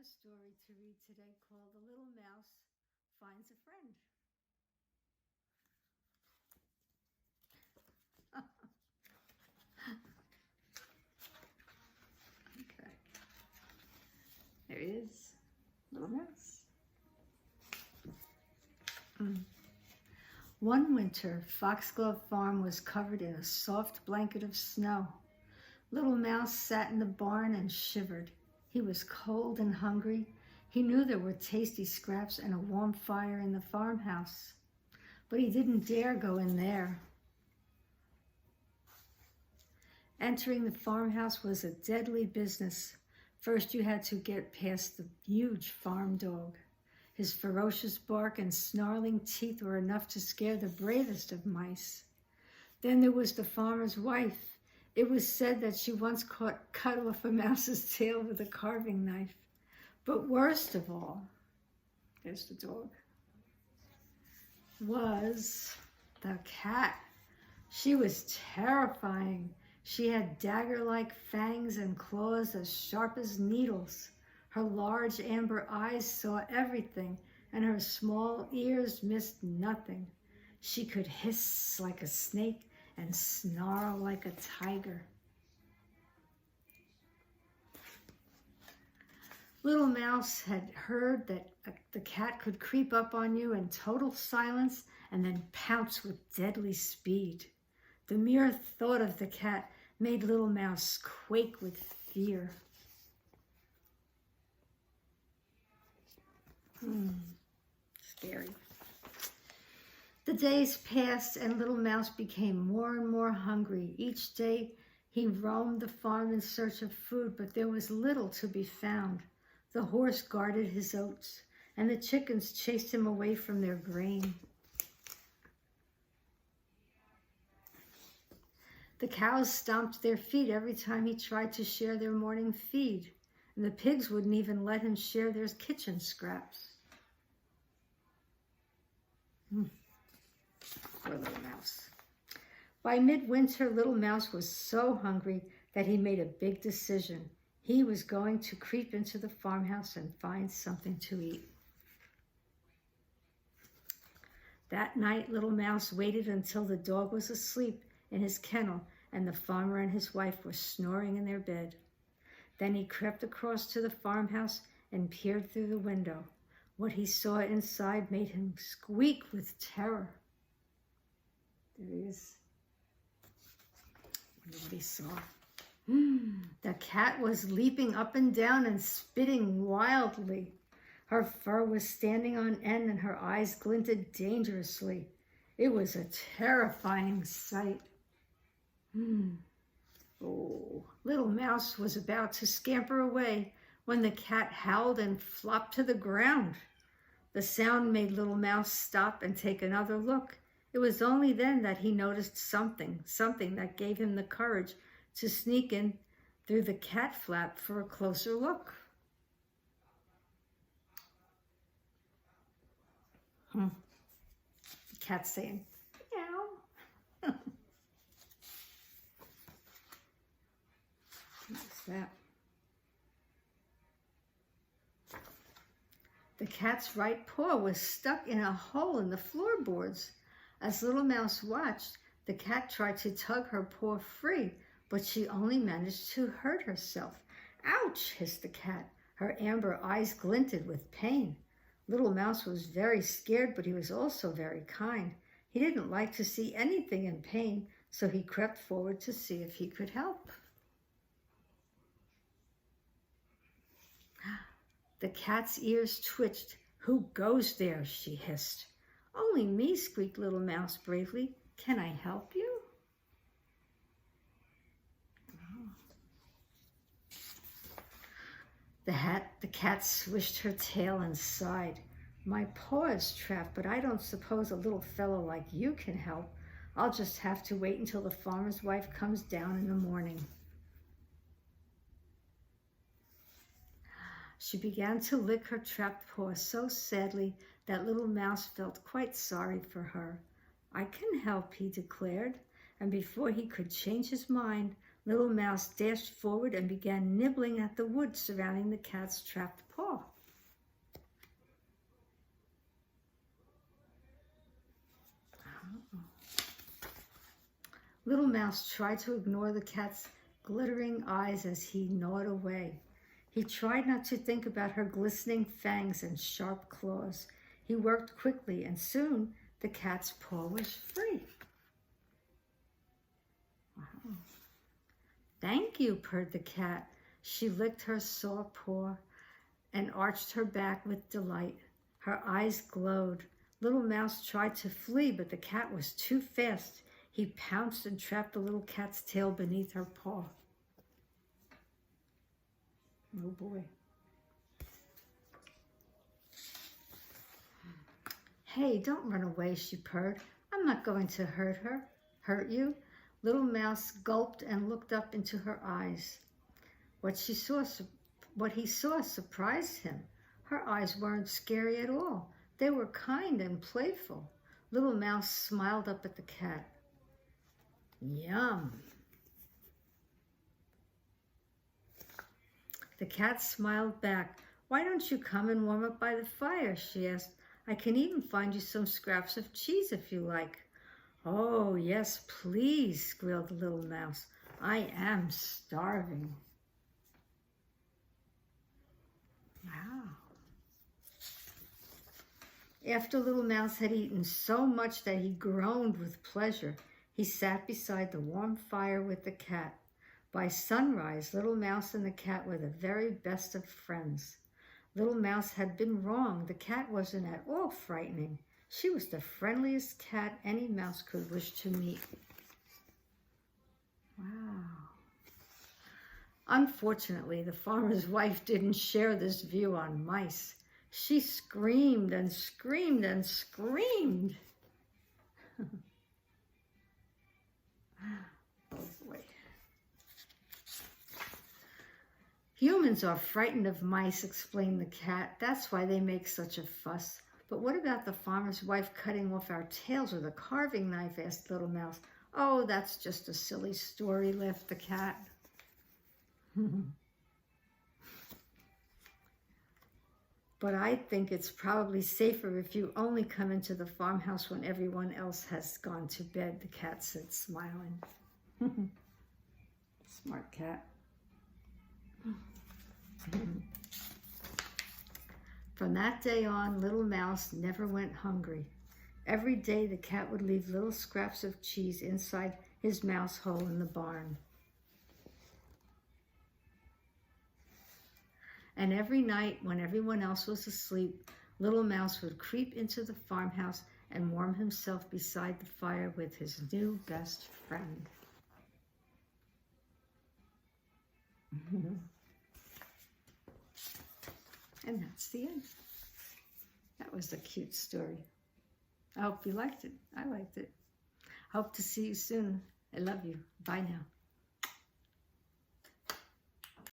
story to read today called The Little Mouse Finds a Friend. Okay. There he is, little mouse. One winter, Foxglove Farm was covered in a soft blanket of snow. Little Mouse sat in the barn and shivered. He was cold and hungry. He knew there were tasty scraps and a warm fire in the farmhouse, but he didn't dare go in there. Entering the farmhouse was a deadly business. First, you had to get past the huge farm dog. His ferocious bark and snarling teeth were enough to scare the bravest of mice. Then there was the farmer's wife. It was said that she once cut off a mouse's tail with a carving knife. But worst of all, there's the dog, was the cat. She was terrifying. She had dagger-like fangs and claws as sharp as needles. Her large amber eyes saw everything, and her small ears missed nothing. She could hiss like a snake and snarl like a tiger. Little Mouse had heard that the cat could creep up on you in total silence and then pounce with deadly speed. The mere thought of the cat made Little Mouse quake with fear. Scary. The days passed and Little Mouse became more and more hungry. Each day he roamed the farm in search of food, but there was little to be found. The horse guarded his oats, and the chickens chased him away from their grain. The cows stomped their feet every time he tried to share their morning feed, and the pigs wouldn't even let him share their kitchen scraps. Poor Little Mouse. By midwinter, Little Mouse was so hungry that he made a big decision. He was going to creep into the farmhouse and find something to eat. That night, Little Mouse waited until the dog was asleep in his kennel and the farmer and his wife were snoring in their bed. Then he crept across to the farmhouse and peered through the window. What he saw inside made him squeak with terror. There he is. Wonder what he saw. The cat was leaping up and down and spitting wildly. Her fur was standing on end and her eyes glinted dangerously. It was a terrifying sight. Oh, Little Mouse was about to scamper away when the cat howled and flopped to the ground. The sound made Little Mouse stop and take another look. It was only then that he noticed something that gave him the courage to sneak in through the cat flap for a closer look. The cat's saying, meow. What's that? The cat's right paw was stuck in a hole in the floorboards. As Little Mouse watched, the cat tried to tug her paw free, but she only managed to hurt herself. Ouch, hissed the cat. Her amber eyes glinted with pain. Little Mouse was very scared, but he was also very kind. He didn't like to see anything in pain, so he crept forward to see if he could help. The cat's ears twitched. Who goes there? She hissed. Only me, squeaked Little Mouse bravely. Can I help you? The cat swished her tail and sighed. My paw is trapped, but I don't suppose a little fellow like you can help. I'll just have to wait until the farmer's wife comes down in the morning. She began to lick her trapped paw so sadly that Little Mouse felt quite sorry for her. I can help, he declared, and before he could change his mind, Little Mouse dashed forward and began nibbling at the wood surrounding the cat's trapped paw. Little Mouse tried to ignore the cat's glittering eyes as he gnawed away. He tried not to think about her glistening fangs and sharp claws. He worked quickly, and soon the cat's paw was free. Wow. Thank you, purred the cat. She licked her sore paw and arched her back with delight. Her eyes glowed. Little Mouse tried to flee, but the cat was too fast. He pounced and trapped the little cat's tail beneath her paw. Oh boy. Hey, don't run away, she purred. I'm not going to hurt you. Little Mouse gulped and looked up into her eyes. What he saw surprised him. Her eyes weren't scary at all. They were kind and playful. Little Mouse smiled up at the cat. Yum. The cat smiled back. Why don't you come and warm up by the fire, she asked. I can even find you some scraps of cheese if you like. Oh, yes, please, squealed the little mouse. I am starving. Wow. After Little Mouse had eaten so much that he groaned with pleasure, he sat beside the warm fire with the cat. By sunrise, Little Mouse and the cat were the very best of friends. Little Mouse had been wrong. The cat wasn't at all frightening. She was the friendliest cat any mouse could wish to meet. Wow. Unfortunately, the farmer's wife didn't share this view on mice. She screamed and screamed and screamed. Oh boy. Humans are frightened of mice, explained the cat. That's why they make such a fuss. But what about the farmer's wife cutting off our tails with a carving knife, asked Little Mouse. Oh, that's just a silly story, laughed the cat. But I think it's probably safer if you only come into the farmhouse when everyone else has gone to bed, the cat said, smiling. Smart cat. From that day on, Little Mouse never went hungry. Every day the cat would leave little scraps of cheese inside his mouse hole in the barn. And every night when everyone else was asleep, Little Mouse would creep into the farmhouse and warm himself beside the fire with his new best friend. And that's the end. That was a cute story. I hope you liked it. I liked it. Hope to see you soon. I love you. Bye now.